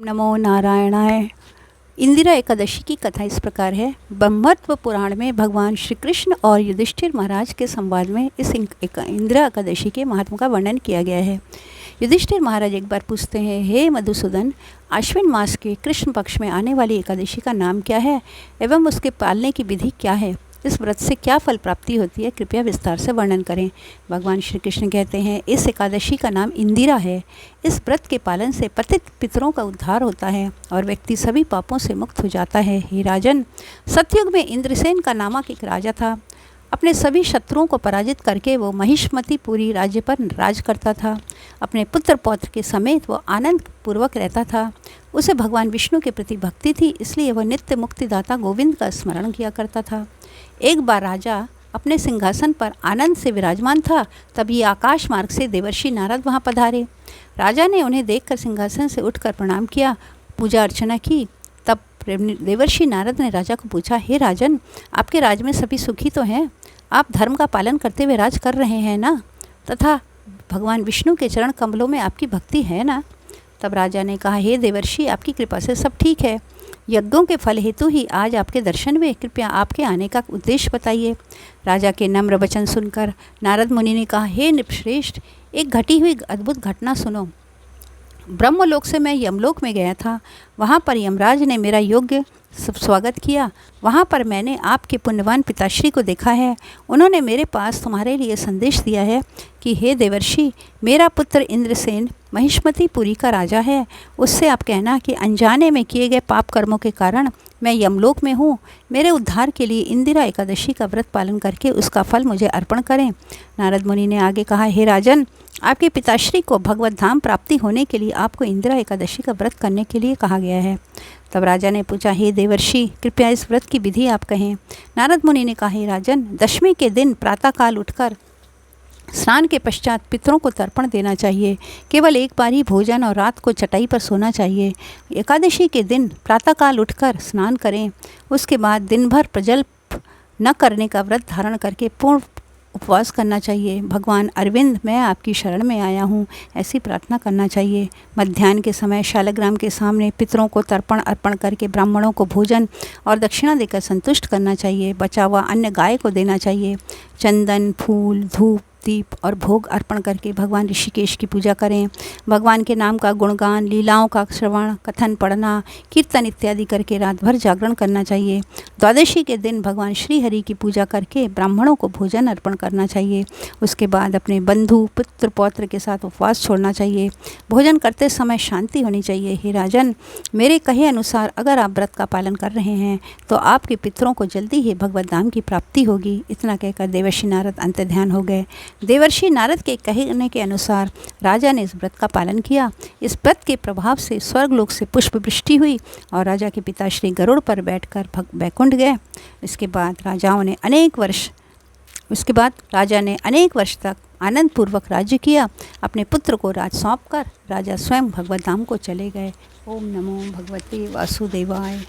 नमो नारायणाय। इंदिरा एकादशी की कथा इस प्रकार है। ब्रह्मत्व पुराण में भगवान श्री कृष्ण और युधिष्ठिर महाराज के संवाद में इस इंदिरा एकादशी के महत्व का वर्णन किया गया है। युधिष्ठिर महाराज एक बार पूछते हैं, हे मधुसूदन, आश्विन मास के कृष्ण पक्ष में आने वाली एकादशी का नाम क्या है एवं उसके पालने की विधि क्या है? इस व्रत से क्या फल प्राप्ति होती है? कृपया विस्तार से वर्णन करें। भगवान श्री कृष्ण कहते हैं, इस एकादशी का नाम इंदिरा है। इस व्रत के पालन से पतित पितरों का उद्धार होता है और व्यक्ति सभी पापों से मुक्त हो जाता है। हे राजन, सतयुग में इंद्रसेन का नामक एक राजा था। अपने सभी शत्रुओं को पराजित करके वो महिष्मतीपुरी राज्य पर राज करता था। अपने पुत्र पौत्र के समेत वो आनंद पूर्वक रहता था। उसे भगवान विष्णु के प्रति भक्ति थी, इसलिए वह नित्य मुक्तिदाता गोविंद का स्मरण किया करता था। एक बार राजा अपने सिंहासन पर आनंद से विराजमान था, तभी आकाश मार्ग से देवर्षि नारद वहाँ पधारे। राजा ने उन्हें देखकर सिंहासन से उठकर प्रणाम किया, पूजा अर्चना की। तब देवर्षि नारद ने राजा को पूछा, हे राजन, आपके राज में सभी सुखी तो हैं? आप धर्म का पालन करते हुए राज कर रहे हैं ना? तथा भगवान विष्णु के चरण कमलों में आपकी भक्ति है ना? तब राजा ने कहा, हे देवर्षि, आपकी कृपा से सब ठीक है। यज्ञों के फल हेतु ही आज आपके दर्शन हुए। कृपया आपके आने का उद्देश्य बताइए। राजा के नम्र वचन सुनकर नारद मुनि ने कहा, हे नृपश्रेष्ठ, एक घटी हुई अद्भुत घटना सुनो। ब्रह्मलोक से मैं यमलोक में गया था। वहाँ पर यमराज ने मेरा योग्य स्वागत किया। वहाँ पर मैंने आपके पुण्यवान पिताश्री को देखा है। उन्होंने मेरे पास तुम्हारे लिए संदेश दिया है कि हे देवर्षि, मेरा पुत्र इंद्रसेन महिष्मतीपुरी का राजा है। उससे आप कहना कि अनजाने में किए गए पाप कर्मों के कारण मैं यमलोक में हूँ। मेरे उद्धार के लिए इंदिरा एकादशी का व्रत पालन करके उसका फल मुझे अर्पण करें। नारद मुनि ने आगे कहा, हे राजन, आपके पिताश्री को भगवत धाम प्राप्ति होने के लिए आपको इंदिरा एकादशी का व्रत करने के लिए कहा गया है। तब राजा ने पूछा, हे देवर्षि, कृपया इस व्रत की विधि आप कहें। नारद मुनि ने कहा, हे राजन, दशमी के दिन प्रातःकाल उठकर स्नान के पश्चात पितरों को तर्पण देना चाहिए। केवल एक बार ही भोजन और रात को चटाई पर सोना चाहिए। एकादशी के दिन प्रातःकाल उठकर स्नान करें। उसके बाद दिन भर प्रजल्प न करने का व्रत धारण करके पूर्ण उपवास करना चाहिए। भगवान अरविंद, मैं आपकी शरण में आया हूँ, ऐसी प्रार्थना करना चाहिए। मध्याह्न के समय शालग्राम के सामने पितरों को तर्पण अर्पण करके ब्राह्मणों को भोजन और दक्षिणा देकर संतुष्ट करना चाहिए। बचा हुआ अन्न गाय को देना चाहिए। चंदन, फूल, धूप, दीप और भोग अर्पण करके भगवान ऋषिकेश की पूजा करें। भगवान के नाम का गुणगान, लीलाओं का श्रवण, कथन, पढ़ना, कीर्तन इत्यादि करके रात भर जागरण करना चाहिए। द्वादशी के दिन भगवान श्री हरि की पूजा करके ब्राह्मणों को भोजन अर्पण करना चाहिए। उसके बाद अपने बंधु, पुत्र, पौत्र के साथ उपवास छोड़ना चाहिए। भोजन करते समय शांति होनी चाहिए। हे राजन, मेरे कहे अनुसार अगर आप व्रत का पालन कर रहे हैं तो आपके पितरों को जल्दी ही भगवत धाम की प्राप्ति होगी। इतना कहकर देवर्षि नारद अंतर्ध्यान हो गए। देवर्षि नारद के कहने के अनुसार राजा ने इस व्रत का पालन किया। इस व्रत के प्रभाव से स्वर्गलोक से पुष्प वृष्टि हुई और राजा के पिताश्री गरुड़ पर बैठकर वैकुंठ गए। इसके बाद राजा ने अनेक वर्ष तक आनंद पूर्वक राज्य किया। अपने पुत्र को राज सौंपकर राजा स्वयं भगवत धाम को चले गए। ओम नमो भगवते वासुदेवाय।